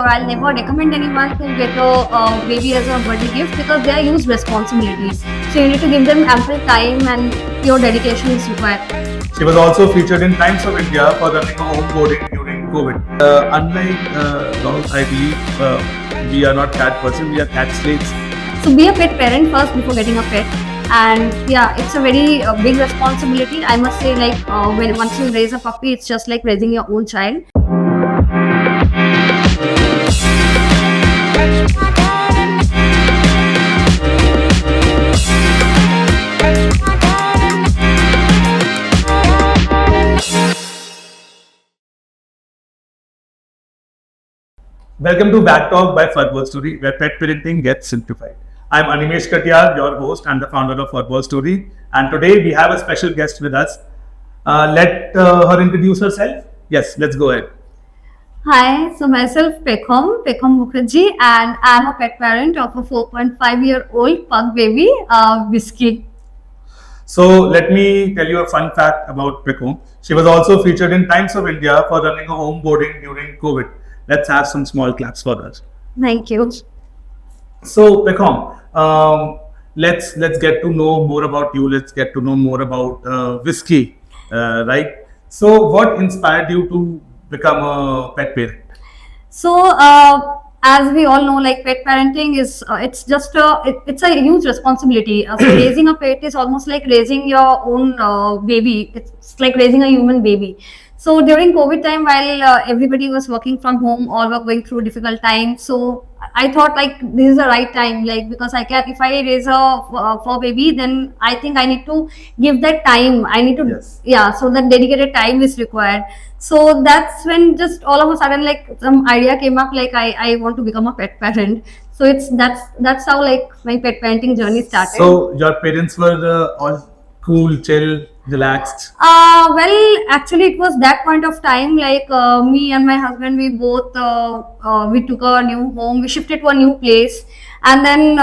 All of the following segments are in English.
I'll never recommend anyone to get a baby as a birthday gift because they are huge responsibilities. So you need to give them ample time and your dedication is required. She was also featured in Times of India for running a home boarding during COVID. Unlike dogs, I believe we are not cat person, we are cat slaves. So be a pet parent first before getting a pet. And yeah, it's a very big responsibility. I must say, like when once you raise a puppy, it's just like raising your own child. Welcome to Back Talk by Furry Story, where pet parenting gets simplified. I'm Animesh Katiyar, your host and the founder of Furry Story, and today we have a special guest with us. Let her introduce herself. Yes, let's go ahead. Hi, so myself Pekhom Mukherjee, and I'm a pet parent of a 4.5-year-old pug baby, Whiskey. So let me tell you a fun fact about Pekhom. She was also featured in Times of India for running a home boarding during COVID. Let's have some small claps for her. Thank you. So Pekhom, let's get to know more about you. Let's get to know more about Whiskey, right? So what inspired you to become a pet parent? So, as we all know, like pet parenting is it's just it's a huge responsibility. So raising a pet is almost like raising your own baby. It's like raising a human baby. So during COVID time, while everybody was working from home, all were going through difficult times. So I thought like this is the right time, like because I can, if I raise a fur baby, then I think I need to give that time. I need to, Yes. yeah. So that dedicated time is required. So that's when just all of a sudden like some idea came up, like I want to become a pet parent. So that's how like my pet parenting journey started. So your parents were all cool, chill, relaxed. Well, actually, it was that point of time. Like me and my husband, we both we took a new home. We shifted to a new place, and then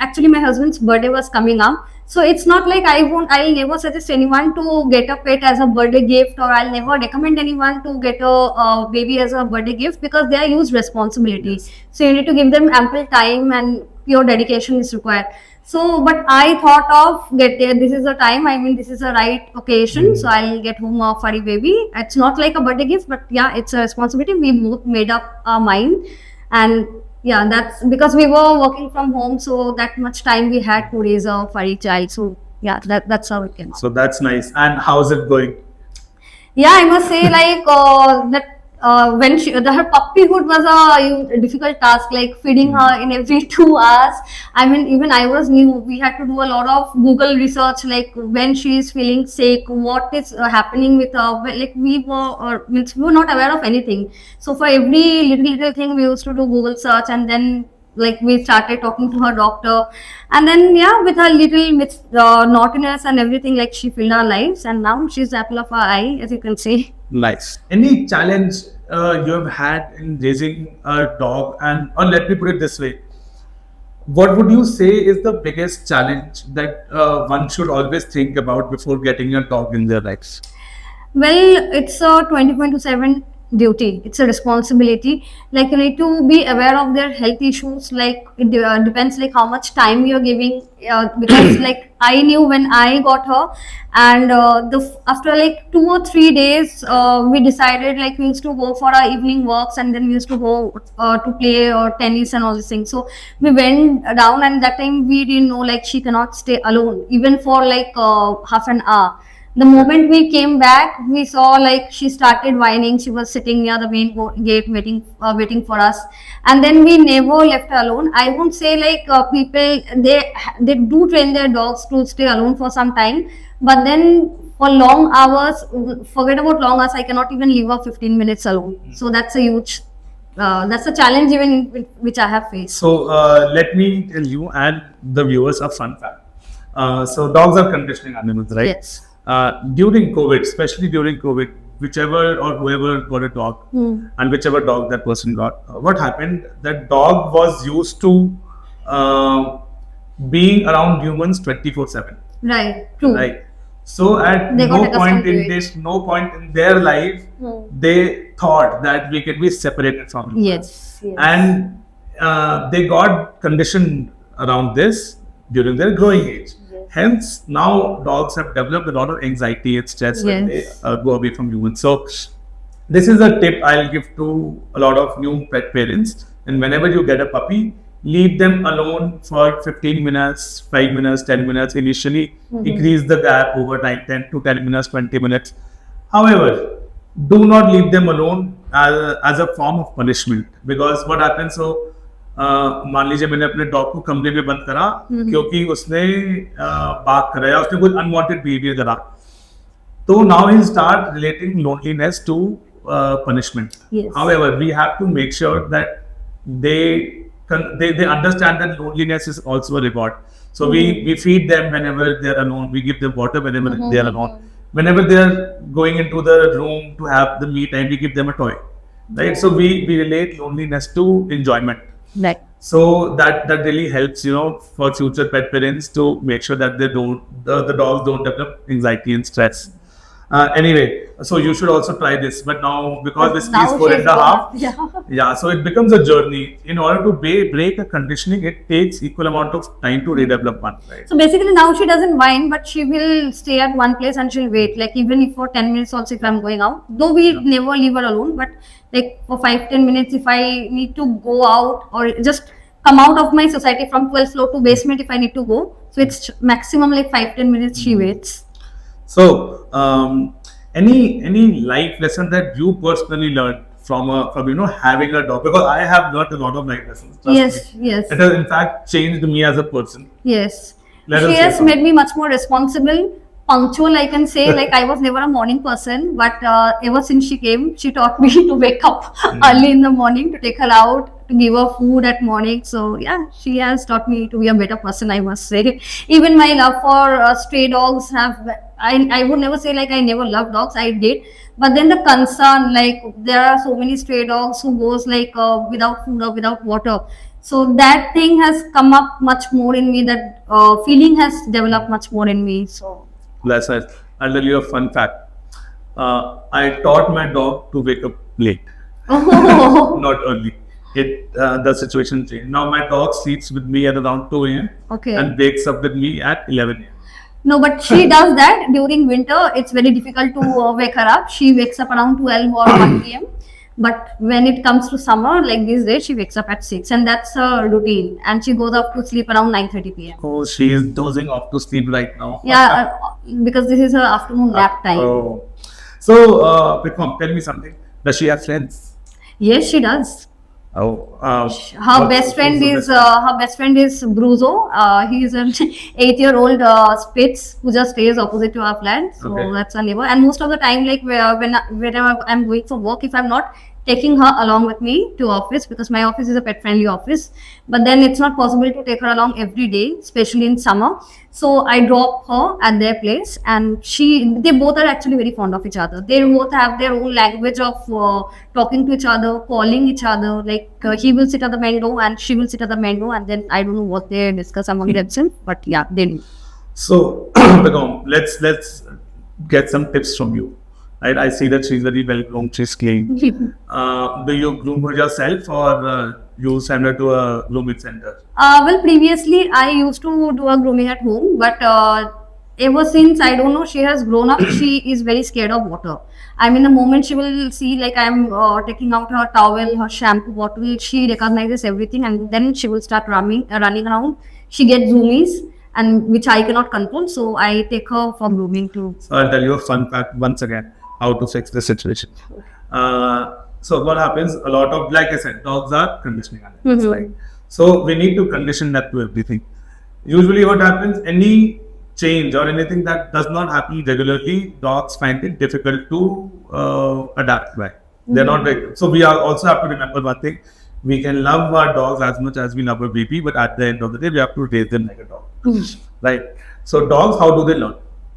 actually, my husband's birthday was coming up. So it's not like I'll never suggest anyone to get a pet as a birthday gift, or I'll never recommend anyone to get a baby as a birthday gift because they are huge responsibilities. So you need to give them ample time and pure dedication is required. So, but I thought of this is the time. I mean, this is the right occasion. So I'll get home a furry baby. It's not like a birthday gift, but yeah, it's a responsibility. We both made up our mind, and yeah, that's because we were working from home, so that much time we had to raise a furry child. So yeah, that's how it came. So that's nice. And how's it going? Yeah, I must say like that when her puppyhood was a difficult task, like feeding her in every 2 hours. I mean, even I was new. We had to do a lot of Google research, like when she is feeling sick, what is happening with her. Like we were not aware of anything. So for every little thing, we used to do Google search, and then like we started talking to her doctor, and then yeah, with her little naughtiness and everything, like she filled our lives, and now she's the apple of our eye, as you can see. Nice. Any challenge you have had in raising a dog, and or let me put it this way, what would you say is the biggest challenge that one should always think about before getting a dog in their lives? Well, it's a 24/7 duty. It's a responsibility. Like you need to be aware of their health issues. Like it depends like how much time you're giving. Because like I knew when I got her, and after like 2 or 3 days, we decided like we used to go for our evening walks, and then we used to go to play or tennis and all these things. So we went down, and that time we didn't know like she cannot stay alone even for like half an hour. The moment we came back, we saw like she started whining. She was sitting near the main gate waiting for us, and then we never left her alone. I won't say like people they do train their dogs to stay alone for some time, but then for long hours, forget about long hours. I cannot even leave her 15 minutes alone. So that's a huge that's a challenge even which I have faced. So let me tell you and the viewers a fun fact. So dogs are conditioning animals, right? Yes. During COVID, especially during COVID, whichever or whoever got a dog, and whichever dog that person got, what happened? That dog was used to being around humans 24/7. Right. True. Right. So at They got no accustomed point to in it. this, no point in their life, they thought that we can be separated from humans. Yes, yes. And they got conditioned around this during their growing age. Hence, now dogs have developed a lot of anxiety and stress when they Yes. go away from humans. So, this is a tip I'll give to a lot of new pet parents. And whenever you get a puppy, leave them alone for 15 minutes, 5 minutes, 10 minutes initially. Increase the gap over time, 10 to 10 minutes, 20 minutes. However, do not leave them alone as a form of punishment, because what happens, so मान लीजिए मैंने अपने dog को कमरे में बंद करा क्योंकि उसने बात करा या उसने कुछ अनवांटेड बिहेवियर करा, so now he start relating loneliness to punishment. Yes. However, we have to make sure that they understand that loneliness is also a reward. So we feed them whenever they are alone. We give them water whenever they are alone. Whenever they are going into the room to have the me time, we give them a toy. Right. So we relate loneliness to enjoyment. Right. So that really helps, for future pet parents to make sure that they don't the dogs don't develop anxiety and stress. Anyway, so you should also try this. But now, because this Now is 4.5, she's yeah, so it becomes a journey. In order to break a conditioning, it takes equal amount of time to redevelop one, right? So basically now she doesn't whine, but she will stay at one place and she'll wait. Like even if for 10 minutes also if I'm going out, though we never leave her alone, but like for 5-10 minutes if I need to go out or just come out of my society from 12th floor to basement if I need to go. So it's maximum like 5-10 minutes she waits. So, any life lesson that you personally learned from having a dog? Because I have learned a lot of life lessons. Trust Yes, me. yes. It has in fact changed me as a person. Yes. Let us She hear has from made me much more responsible, punctual, I can say. Like I was never a morning person, but ever since she came, she taught me to wake up early in the morning, to take her out, to give her food at morning. So yeah, she has taught me to be a better person, I must say. Even my love for stray dogs I would never say like I never loved dogs, I did. But then the concern, like there are so many stray dogs who goes like without food or without water. So that thing has come up much more in me. That feeling has developed much more in me. So That's nice. I'll tell you a fun fact. I taught my dog to wake up late, oh, not early. The situation changed. Now my dog sleeps with me at around 2 a.m. okay. and wakes up with me at 11 a.m. No, but she does that during winter. It's very difficult to wake her up. She wakes up around 12 or 1 p.m. But when it comes to summer, like these days, she wakes up at 6, and that's her routine. And she goes off to sleep around 9:30 p.m. Oh, she is dozing off to sleep right now. Yeah, because this is her afternoon nap time. Oh. So, Bikram, tell me something. Does she have friends? Yes, she does. Oh, Her best friend is Bruzo. He is an 8-year-old Spitz who just stays opposite to our flat. So Okay. that's our neighbor. And most of the time, like whenever I'm going for work, if I'm not taking her along with me to office, because my office is a pet friendly office, but then it's not possible to take her along every day, especially in summer. So I drop her at their place, and they both are actually very fond of each other. They both have their own language of talking to each other, calling each other. Like he will sit at the mango and she will sit at the mango, and then I don't know what they discuss among themselves, but yeah, they do. so Bikram, let's get some tips from you. Right? I see that she's very well groomed. She's clean. Do you groom her yourself, or you send her to a grooming center? Well, previously I used to do a grooming at home, but ever since I don't know, she has grown up. She is very scared of water. I mean, the moment she will see like I'm taking out her towel, her shampoo bottle, she recognizes everything, and then she will start running around. She gets zoomies, and which I cannot control. So I take her for grooming too. So I'll tell you a fun fact once again, how to fix this situation. So what happens, a lot of, like I said, dogs are conditioning animals, right? So we need to condition that to everything. Usually what happens, any change or anything that does not happen regularly, dogs find it difficult to adapt by. They're not very, so we also have to remember one thing. We can love our dogs as much as we love our baby, but at the end of the day, we have to raise them like a dog. Right? So dogs, how do they learn?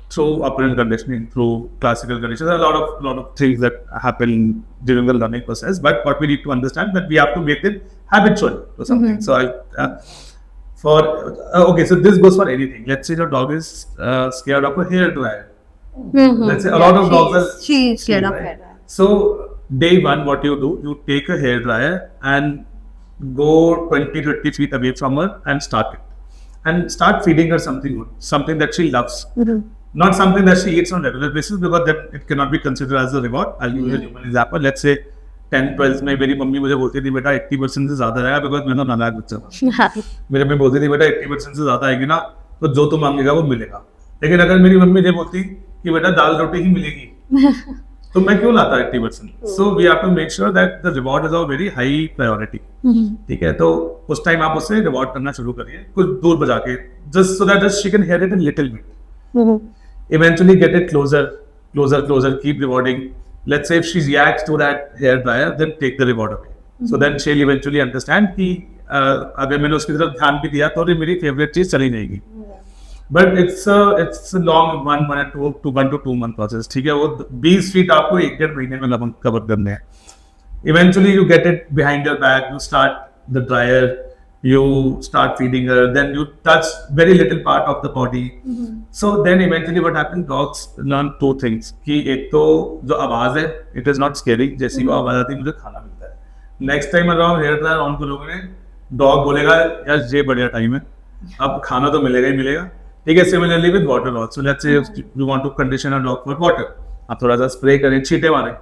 Through operant conditioning, through classical conditioning. There are a lot of things that happen during the learning process. But what we need to understand that we have to make it habitual or something. So okay, so this goes for anything. Let's say your dog is scared of a hair dryer. Let's say a lot of dogs are She's scared of right? hair. So day one, what you do, you take a hair dryer and go 20, 30 feet away from her and start it. And start feeding her something good, something that she loves. Not something that she eats on a regular basis because then it cannot be considered as a reward. I'll give you a human example. Let's say 10, 12 में मेरी mummy मुझे बोलती थी बेटा 80% से ज़्यादा आएगा because मैं तो नालायक बच्चा था. मेरी मम्मी बोलती थी बेटा 80% से ज़्यादा आएगी ना तो जो तुम मांगेगा वो मिलेगा. लेकिन अगर मेरी मम्मी ये बोलती कि बेटा दाल रोटी ही मिलेगी तो मैं क्यों लाता 80%. So we have to make sure that the reward is of very high priority. ठीक है, तो उस टाइम आप उससे रिवॉर्ड करना शुरू करिए कुछ दूर बजा के, just so that she can hear it in little bit. Eventually get it closer, keep rewarding. Let's say if she reacts to that hair dryer, then take the reward away. So then she'll eventually understand कि अगर मैंने उसकी तरफ ध्यान भी दिया तो मेरी फेवरेट चीज चली जाएगी. But it's a long 1 to 2 month process. ठीक है, वो 20 feet आपको 1-1.5 महीने में कवर करने हैं. Eventually you get it behind your back, you start the dryer, you start feeding her, then you touch very little part of the body. So then eventually what happens, dogs learn 2 things. कि एक तो जो आवाज है, it is not scary. जैसी वो आवाज आती है मुझे खाना मिलता है. Next time अगर हेयर ड्रायर ऑन करोगे, डॉग बोलेगा यार ये बढ़िया टाइम है, अब खाना तो मिलेगा ही मिलेगा. ठीक है, similarly with water also. Let's say you want to condition a dog for water, आप थोड़ा सा स्प्रे करें, छींटे मारें,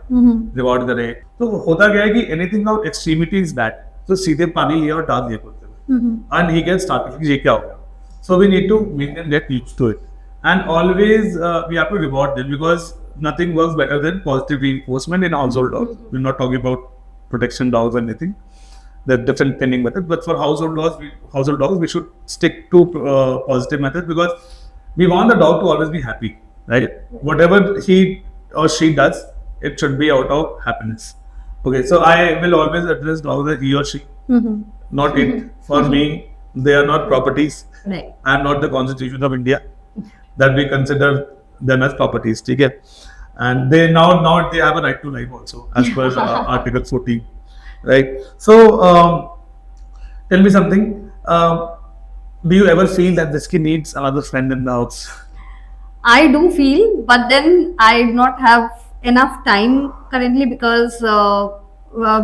रिवॉर्ड करें. तो होता क्या है कि anything out extremity is bad, तो सीधे पानी लिया और डाल दिया कुत्ते में, एंड ही गेट्स स्टार्टेड ये क्या हो गया. So we need to make them get used to it, and always we have to reward them because nothing works better than positive reinforcement in household dogs. We're not talking about protection dogs or anything. There are different training methods, but for household dogs, we should stick to positive methods because we want the dog to always be happy, right? Whatever he or she does, it should be out of happiness. Okay, so I will always address dogs as he or she, not it. For me, they are not properties. Right. I am not the Constitution of India that we consider them as properties. Okay, and they now they have a right to life also as per Article 14. Right. So, tell me something. Do you ever feel that this kid needs another friend in the house? I do feel, but then I do not have enough time currently because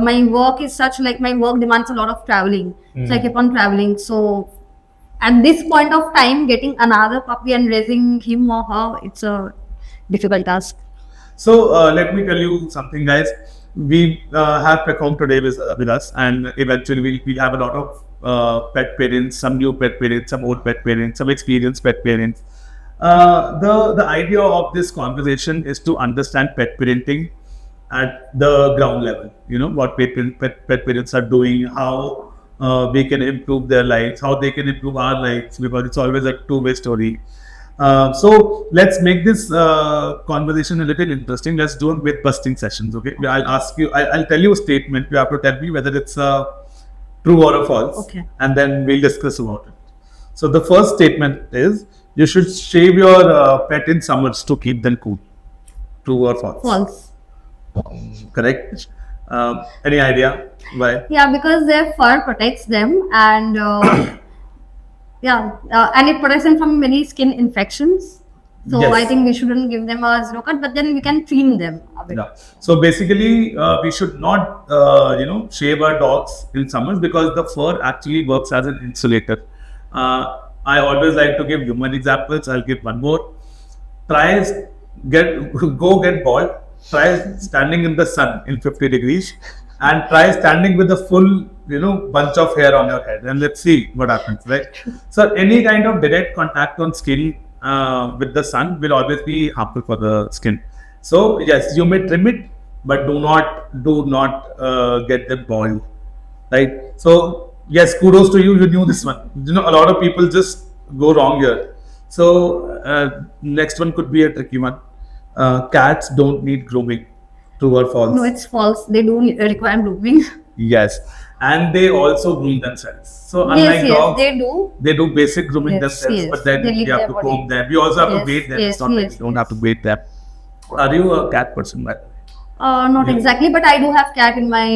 my work is such, like my work demands a lot of traveling. So I keep on traveling. So at this point of time, getting another puppy and raising him or her, it's a difficult task. So let me tell you something, guys. We have Pet Home today with us, and eventually we'll have a lot of pet parents, some new pet parents, some old pet parents, some experienced pet parents. The idea of this conversation is to understand pet parenting at the ground level. You know what pet parents are doing, how we can improve their lives, how they can improve our lives, because it's always a two-way story. So let's make this conversation a little interesting. Let's do a myth busting sessions. Okay, I'll ask you. I'll tell you a statement. You have to tell me whether it's true or a false. Okay. And then we'll discuss about it. So the first statement is you should shave your pet in summers to keep them cool. True or false? False. Correct. Any idea why? Yeah, because their fur protects them, and and it protects them from many skin infections. So Yes. I think we shouldn't give them a zero cut, but then we can clean them a bit. Yeah. So basically, we should not, shave our dogs in summers because the fur actually works as an insulator. I always like to give human examples. I'll give one more. Go get bald. Try standing in the sun in 50 degrees, and try standing with a full, bunch of hair on your head, and let's see what happens, right? So any kind of direct contact on skin with the sun will always be harmful for the skin. So yes, you may trim it, but do not get them bald, right? So yes, kudos to you. You knew this one. A lot of people just go wrong here. So next one could be a tricky one. Cats don't need grooming. True or false? No, it's false. They do require grooming. Yes, and they also groom themselves. So unlike Yes, dogs, they do. basic grooming Yes, themselves, yes. but then They lick we have their to body. comb them. We also have to Yes, bathe them. yes, It's not like yes, we don't have to yes. bathe them. Are you a cat person, by the way? Not Yeah. exactly, but I do have cat in my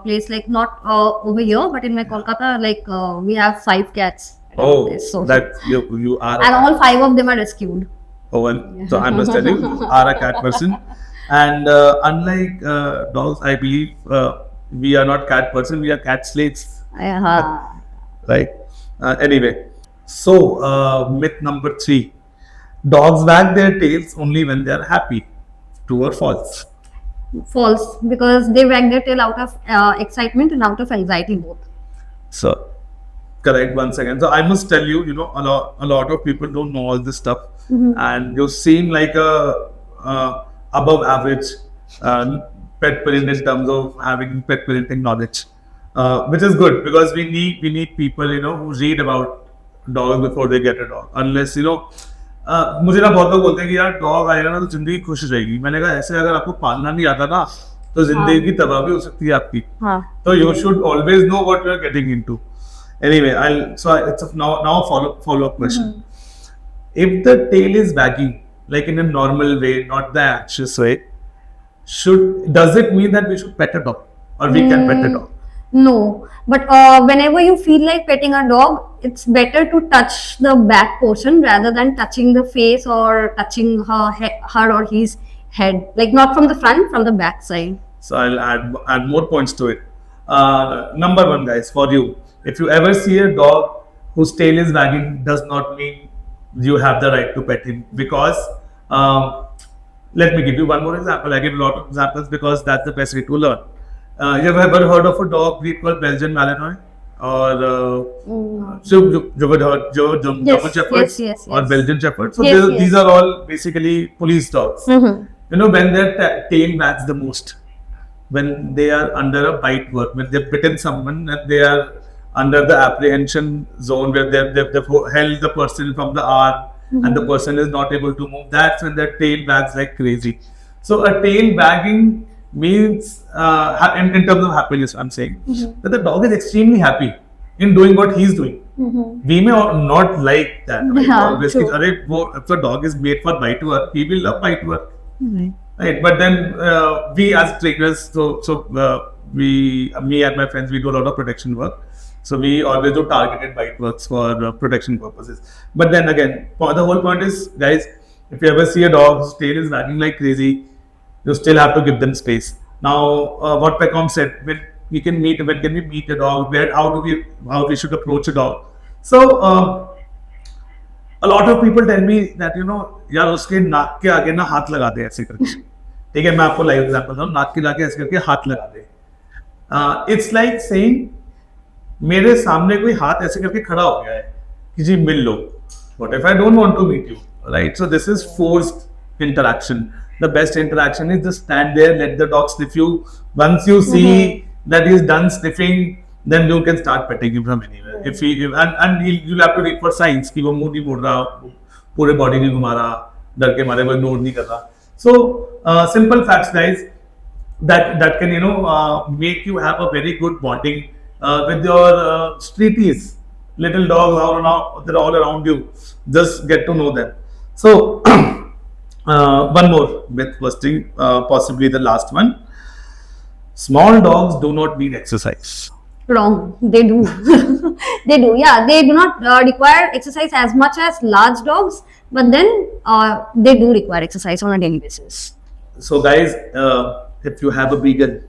place. Like not over here, but in my Kolkata, like we have 5 cats. at our Oh, place, so that you are. and all 5 of them are rescued. Owen. So I'm just telling you, are a cat person. And unlike dogs, I believe we are not cat person, we are cat slaves, Yeah. right? Anyway, so myth number 3: dogs wag their tails only when they are happy. True or false? False, because they wag their tail out of excitement and out of anxiety both. So, correct once again. So I must tell you, a lot of people don't know all this stuff, and you seem like a above average uh, pet parent in terms of having pet parenting knowledge, which is good because we need people who read about dogs before they get a dog. Unless मुझे ना बहुत लोग बोलते हैं कि यार dog आएगा ना तो जिंदगी खुश रहेगी. मैंने कहा ऐसे अगर आपको पालना नहीं आता ना तो जिंदगी की तबाह भी हो सकती है आपकी. हाँ. So you should always know what you are getting into. Anyway, it's now a follow-up question. If the tail is wagging like in a normal way, not the anxious way, does it mean that we should pet a dog or we can pet a dog? No, but whenever you feel like petting a dog, it's better to touch the back portion rather than touching the face or touching her or his head. Like not from the front, from the back side. So I'll add more points to it. Number 1, guys, for you, if you ever see a dog whose tail is wagging, does not mean you have the right to pet him, because let me give you one more example. I give a lot of examples because that's the best way to learn. You have ever heard of a dog breed called Belgian Malinois or German Shepherds yes. or Belgian Shepherds? So Yes, these yes. are all basically police dogs. When their tail wags the most, when they are under a bite work, when they've bitten someone and they are under the apprehension zone where they've held the person from the arm and the person is not able to move, that's when their tail wags like crazy. So a tail wagging means, in terms of happiness, I'm saying that the dog is extremely happy in doing what he's doing. We may not like that. Right? Yeah, Always, true. if the dog is made for bite work, he will love bite work. Right, but then we as trainers, me and my friends, we do a lot of protection work. So we always do targeted bite works for protection purposes. But then again, the whole point is, guys, if you ever see a dog whose tail is wagging like crazy, you still have to give them space. Now, what Peckham said, when can we meet a dog? How we should approach a dog? So. A lot of people tell me that यार उसके नाक के आगे ना हाथ लगा दे ऐसे करके. ठीक है, मैं आपको लाइव एग्जांपल दूं. नाक के आगे ऐसे करके हाथ लगा दे. It's like saying मेरे सामने कोई हाथ ऐसे करके खड़ा हो गया है कि जी मिल लो. What if I don't want to meet you? Right? So this is forced interaction. The best interaction is just stand there, let the dog sniff you. Once you see that he's done sniffing, then you can start petting him from anywhere. If you'll have to wait for signs कि वो मुंह नहीं मोड़ रहा, पूरे body नहीं घुमा रहा, डर के मारे वो इग्नोर नहीं कर रहा. So simple facts, guys, that can make you have a very good bonding with your streeties. Little dogs they're all around you. Just get to know them. So one more myth busting, possibly the last one. Small dogs do not need exercise. Wrong. They do. They do. Yeah, they do not require exercise as much as large dogs, but then they do require exercise on a daily basis. So, guys, if you have a beagle,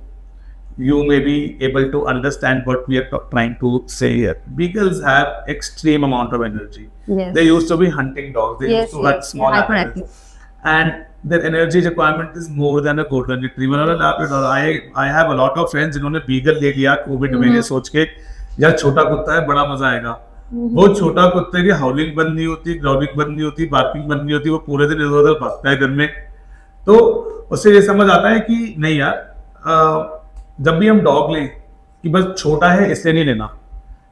you may be able to understand what we are trying to say here. Beagles have extreme amount of energy. Yes. They used to be hunting dogs. They used to hunt small hyperactive. animals. And their energy requirement is more than a golden retriever or a Labrador. I have a lot of friends जिन्होंने beagle ले लिया Covid में ये सोच के यार छोटा कुत्ता है बड़ा मजा आएगा. वो छोटा कुत्ते की हाउलिंग बंद नहीं होती, ग्राउलिंग बंद नहीं होती, बार्किंग बंद नहीं होती, वो पूरे दिन इधर उधर भागता है घर में. तो उससे ये समझ आता है कि नहीं यार, जब भी हम डॉग लें कि बस छोटा है इसलिए नहीं लेना,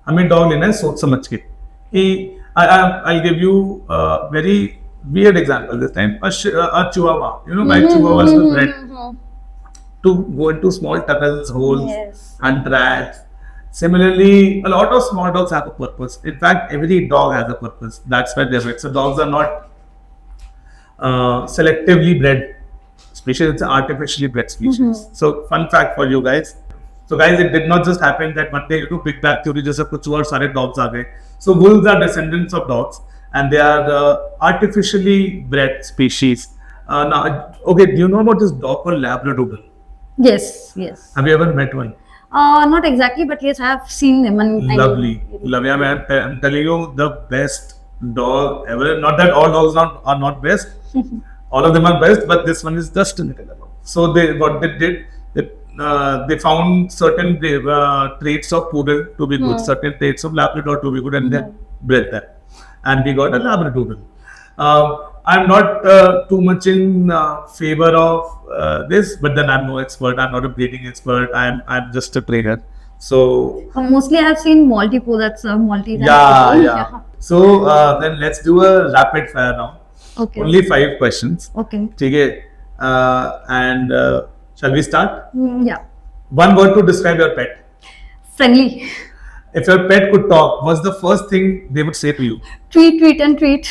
हमें डॉग लेना है सोच समझ के. कि I'll give you a very weird example this time. A chihuahua, why chihuahuas were bred to go into small tunnels, holes, Yes. and rats. Similarly, a lot of small dogs have a purpose. In fact, every dog has a purpose. That's why they're bred. So dogs are not selectively bred species, it's an artificially bred species. So fun fact for you guys. So guys, it did not just happen that one day, Big Bang Theory जैसा कुछ हुआ और सारे dogs आ गए. So wolves are descendants of dogs, and they are artificially bred species. Now, okay, do you know about this dog called Labradoodle? Yes, yes. Have you ever met one? Not exactly, but yes, I have seen them. And Lovely, lovely. I'm telling you, the best dog ever. Not that all dogs are not best. All of them are best, but this one is just a little above. So what they did, they found certain traits of poodle to be good, certain traits of Labrador to be good, and then bred that. And we got a Labradoodle. I'm not too much in favor of this, but then I'm no expert. I'm not a breeding expert. I'm just a trainer. So mostly I have seen multi-poo. That's multi. yeah. So then let's do a rapid fire now. Okay. Only 5 questions. Okay. Okay. And shall we start? Yeah. One word to describe your pet. Friendly. If your pet could talk, what's the first thing they would say to you? Treat, treat, and treat.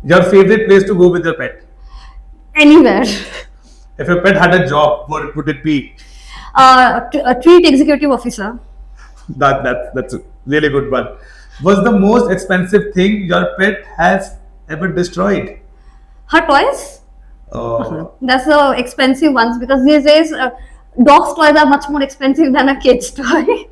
Your favorite place to go with your pet? Anywhere. If your pet had a job, what would it be? A treat executive officer. That's a really good one. What's the most expensive thing your pet has ever destroyed? Her toys. Oh. That's the expensive ones because these days dogs' toys are much more expensive than a kid's toy.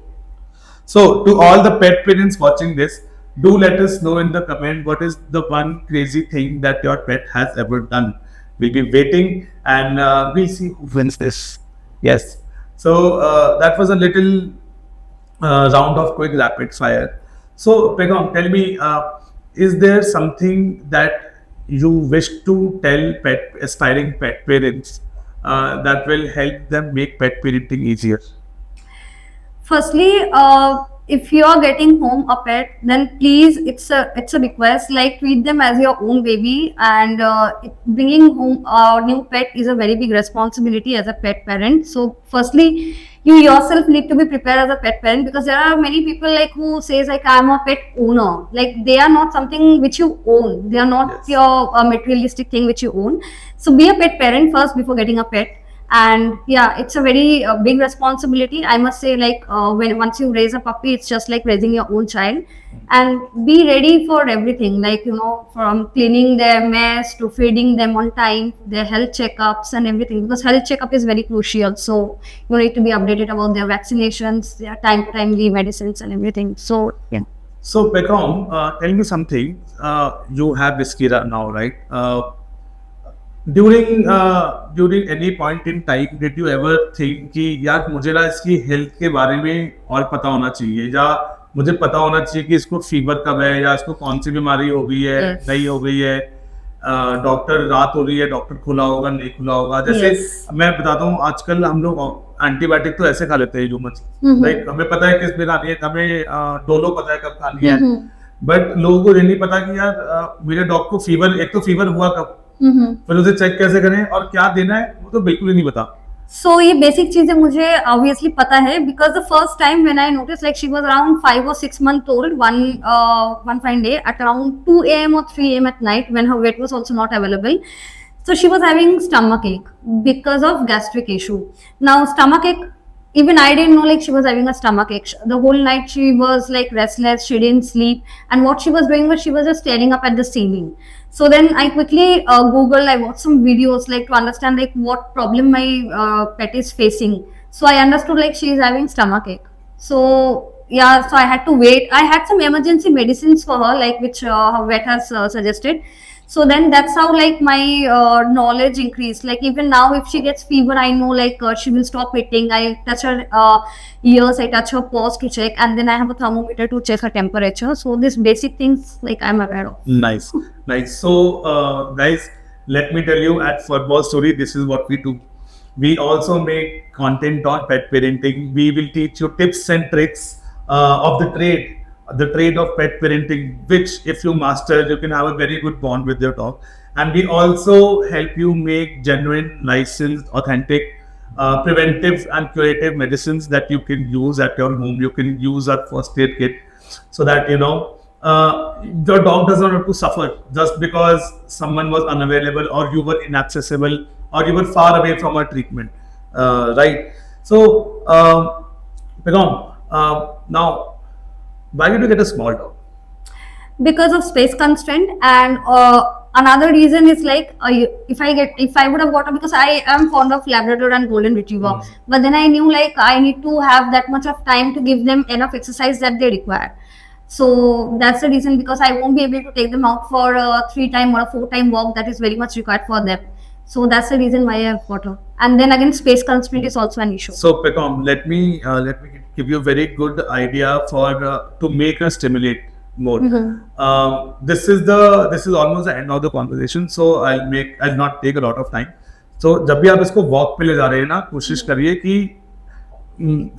So, to all the pet parents watching this, do let us know in the comment what is the one crazy thing that your pet has ever done. We'll be waiting and we'll see who wins this. Yes. So, that was a little round of quick rapid fire. So, Pegam, tell me, is there something that you wish to tell aspiring pet parents that will help them make pet parenting easier? Firstly, if you are getting home a pet, then please, it's a request, like treat them as your own baby, and bringing home a new pet is a very big responsibility as a pet parent. So firstly, you yourself need to be prepared as a pet parent, because there are many people like who says like I'm a pet owner, like they are not something which you own, they are not your materialistic thing which you own. So be a pet parent first before getting a pet. And yeah, it's a very big responsibility, I must say. Like when once you raise a puppy, it's just like raising your own child. And be ready for everything, like from cleaning their mess to feeding them on time, their health checkups and everything, because health checkup is very crucial. So you need to be updated about their vaccinations, their time to timely medicines and everything. So yeah. So Pekam, tell me something. You have Biskira now, right? During any point in time, did you ever think कि यार मुझे ना इसकी health के बारे में और पता होना चाहिए, या मुझे पता होना चाहिए कि इसको फीवर कब है, या इसको कौन सी बीमारी हो गई है, नहीं हो गई है, डॉक्टर रात हो रही है, डॉक्टर खुला होगा नहीं खुला होगा. जैसे मैं बताता हूँ, आजकल हम लोग एंटीबायोटिक तो ऐसे खा लेते हैं ह्यूमंस, लाइक हमें पता है किस दिन आनी है, हमें डोलो पता है कब खानी है, बट लोगों को ये नहीं पता कि यार मेरे डॉग को फीवर, एक तो फीवर हुआ कब, फिर उसे चेक कैसे करें और क्या देना है, वो तो बिल्कुल ही नहीं पता. So ये बेसिक चीजें मुझे obviously पता है, because the first time when I noticed, like she was around 5 or 6 months old, one fine day at around 2 a.m. or 3 a.m. at night, when her weight was also not available. So she was having stomach ache because of gastric issue. Now stomach ache, even I didn't know like she was having a stomach ache. The whole night she was like restless, she didn't sleep, and what she was doing was she was just staring up at the ceiling. So then I quickly Googled, I watched some videos like to understand like what problem my pet is facing. So I understood like she is having stomach ache. So yeah, so I had to wait. I had some emergency medicines for her, like which her vet has suggested. So then that's how like my knowledge increased. Like even now, if she gets fever, I know like she will stop eating. I touch her ears, I touch her paws to check, and then I have a thermometer to check her temperature. So these basic things like I'm aware of. Nice, nice. So guys, let me tell you, at Football Story, this is what we do. We also make content on pet parenting. We will teach you tips and tricks of the trade of pet parenting, which if you master, you can have a very good bond with your dog. And we also help you make genuine, licensed, authentic, preventive and curative medicines that you can use at your home. You can use our first aid kit, so that your dog does not have to suffer just because someone was unavailable, or you were inaccessible, or you were far away from our treatment, right? So Pegam, now, why did you get a small dog? because of space constraint, and another reason is like if I would have got a, because I am fond of Labrador and Golden Retriever, but then I knew like I need to have that much of time to give them enough exercise that they require. So that's the reason, because I won't be able to take them out for a 3-time or a 4-time walk that is very much required for them. So that's the reason why I have got her. And then again, space constraint is also an issue. So Pecom, let me give you a very good idea for to make us stimulate more. This is almost the end of the conversation, so I'll not take a lot of time. So जब भी आप इसको walk पे ले जा रहे हैं ना, कोशिश करिए कि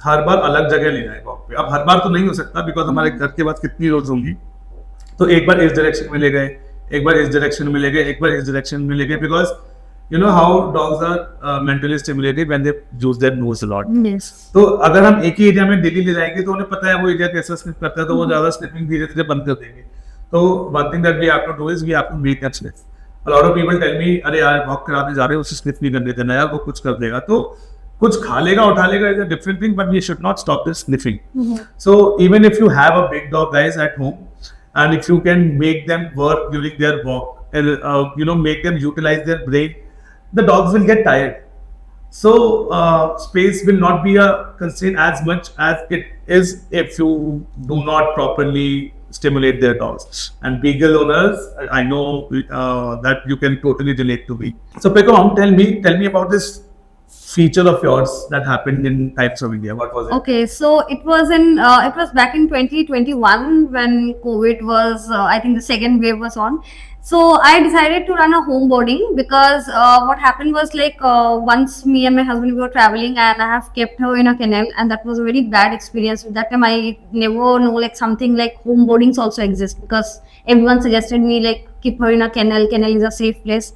हर बार अलग जगह ले जाए वॉक पे. अब हर बार तो नहीं हो सकता, बिकॉज हमारे घर के पास कितनी रोड्स होंगी. तो एक बार इस डायरेक्शन में ले गए, एक बार इस डायरेक्शन में ले गए, एक बार इस डायरेक्शन में ले गए, because you know how dogs are mentally stimulated when they use their nose a lot. Yes. तो अगर हम एक ही एरिया में डेली ले जाएंगे तो उन्हें पता है वो एरिया कैसा स्निफ करता है, तो वो ज्यादा स्निफिंग धीरे धीरे बंद कर देंगे. तो one thing that we have to do is we have to make them sniff. A lot of people tell me, अरे यार वॉक कराने जा रहे हैं, उसे स्निफ नहीं करने देना यार, वो कुछ कर देगा. तो कुछ खा लेगा, उठा लेगा, is a different thing, but we should not stop this sniffing. So even if you have a big dog, guys, at home, and if you can make them work during their walk, and make them utilize their brain, the dogs will get tired. So space will not be a constraint as much as it is if you do not properly stimulate their dogs. And beagle owners, I know that you can totally relate to me. So Pecom, tell me about this feature of yours that happened in Types of India. What was it? Okay, so it was back in 2021 when COVID was, I think the second wave was on. So I decided to run a home boarding, because what happened was like once me and my husband we were traveling, and I have kept her in a kennel, and that was a very bad experience. At that time I never know like something like home boardings also exist, because everyone suggested me like keep her in a kennel. Kennel is a safe place.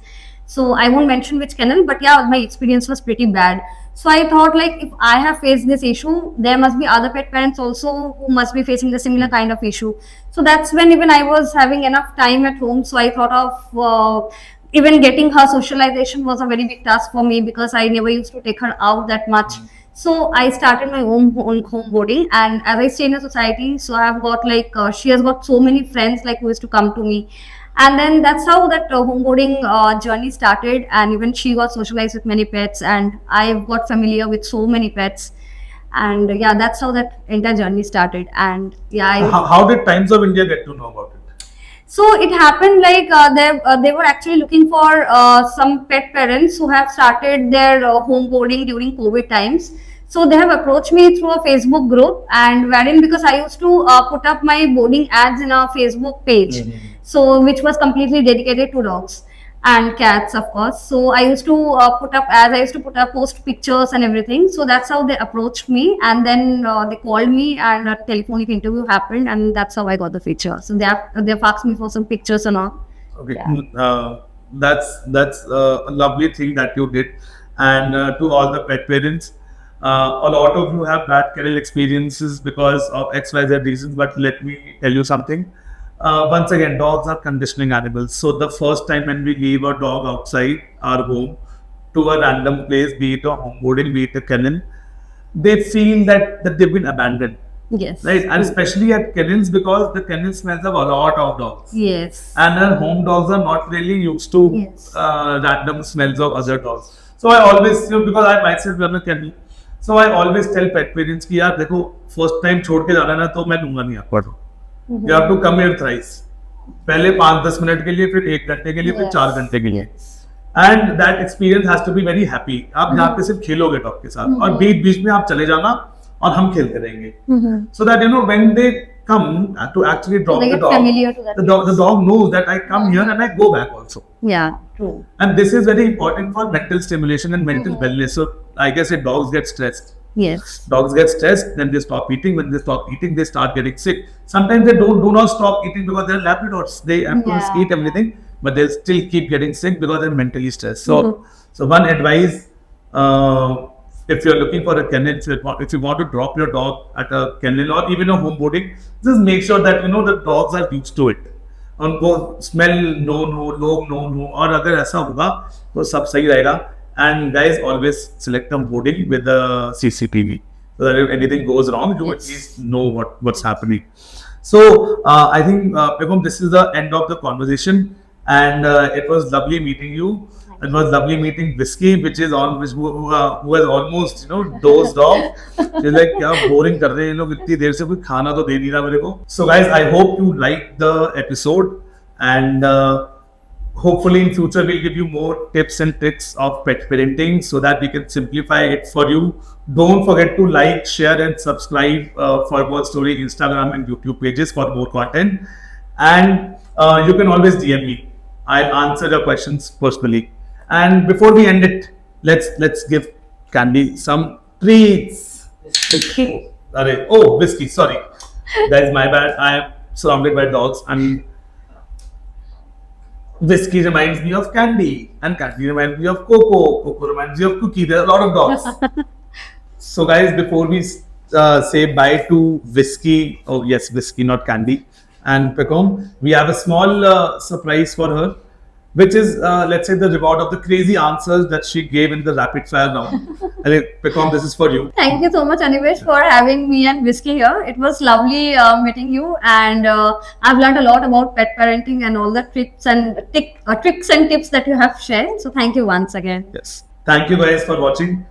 So I won't mention which kennel, but yeah, my experience was pretty bad. So I thought like if I have faced this issue, there must be other pet parents also who must be facing the similar kind of issue. So that's when even I was having enough time at home. So I thought of even getting her socialization was a very big task for me, because I never used to take her out that much. So I started my own home boarding, and as I stay in a society, so I have got like she has got so many friends like who used to come to me. And then that's how that homeboarding journey started, and even she got socialized with many pets, and I got familiar with so many pets, and yeah, that's how that entire journey started. And yeah, How did Times of India get to know about it? so it happened like they were actually looking for some pet parents who have started their home boarding during COVID times. So they have approached me through a Facebook group, and wherein, because I used to put up my boarding ads in a Facebook page, so which was completely dedicated to dogs and cats, of course. So I used to post pictures and everything. So that's how they approached me, and then they called me, and a telephonic interview happened, and that's how I got the feature. So they've asked me for some pictures and all. Okay, Yeah. that's a lovely thing that you did. And to all the pet parents, a lot of you have bad kennel experiences because of XYZ reasons, but let me tell you something. Once again, dogs are conditioning animals. So the first time when we leave a dog outside our home to a random place, be it a home boarding, be it a kennel, they feel that they've been abandoned. Yes. Right, and especially at kennels, because the kennel smells of a lot of dogs. Yes. And our home dogs are not really used to Yes. random smells of other dogs. So I always, because I myself run a kennel, so I always tell pet parents कि यार देखो, first time छोड़ के जाना ना, तो मैं लूंगा नहीं आपको. You have to come here thrice. पहले 5-10 मिनट के लिए, फिर 1 घंटे के लिए, फिर 4 घंटे के लिए. And that experience has to be very happy. आप यहाँ पे सिर्फ खेलोगे डॉग के साथ, और बीच में आप चले जाना और हम खेलते रहेंगे. So that when they come to actually drop they the get dog, familiar to that the dog knows that I come here and I go back also. Yeah, true. And this is very important for mental stimulation and mental wellness. So I guess dogs get stressed. Yes. Dogs get stressed, then they stop eating. When they stop eating, they start getting sick. Sometimes they do not stop eating because they're Labradors. They have to Yeah. eat everything, but they'll still keep getting sick because they're mentally stressed. So one advice, if you're looking for a kennel, if you want to drop your dog at a kennel or even a home boarding, just make sure that the dogs are used to it. उनको smell known हो, लोग known हो, और अगर ऐसा होगा तो सब सही रहेगा. And guys, always select a boarding with the CCTV, so that if anything goes wrong, you at least know what's happening. So I think Pegum, this is the end of the conversation, and it was lovely meeting you. It was lovely meeting Whiskey, which is on which who has almost dozed off. She's like, क्या boring कर रहे हैं ये लोग इतनी देर से कोई खाना तो दे नहीं रहा मेरे को. So guys, I hope you liked the episode, and hopefully in future we'll give you more tips and tricks of pet parenting so that we can simplify it for you. Don't forget to like, share and subscribe for World Story Instagram and YouTube pages for more content, and you can always DM me. I'll answer your questions personally. And before we end it, let's give Candy some treats. Oh, Whiskey, sorry guys, my bad. I am surrounded by dogs, and Whiskey reminds me of Candy, and Candy reminds me of Coco. Coco reminds me of Cookie. There are a lot of dogs. So, guys, before we say bye to Whiskey, oh yes, Whiskey, not Candy, and Pecom, we have a small surprise for her, which is, let's say, the reward of the crazy answers that she gave in the rapid fire round. Pecom, this is for you. Thank you so much, Anivesh, for having me and Whiskey here. It was lovely meeting you, and I've learned a lot about pet parenting and all the tricks and tips that you have shared. So, thank you once again. Yes. Thank you guys for watching.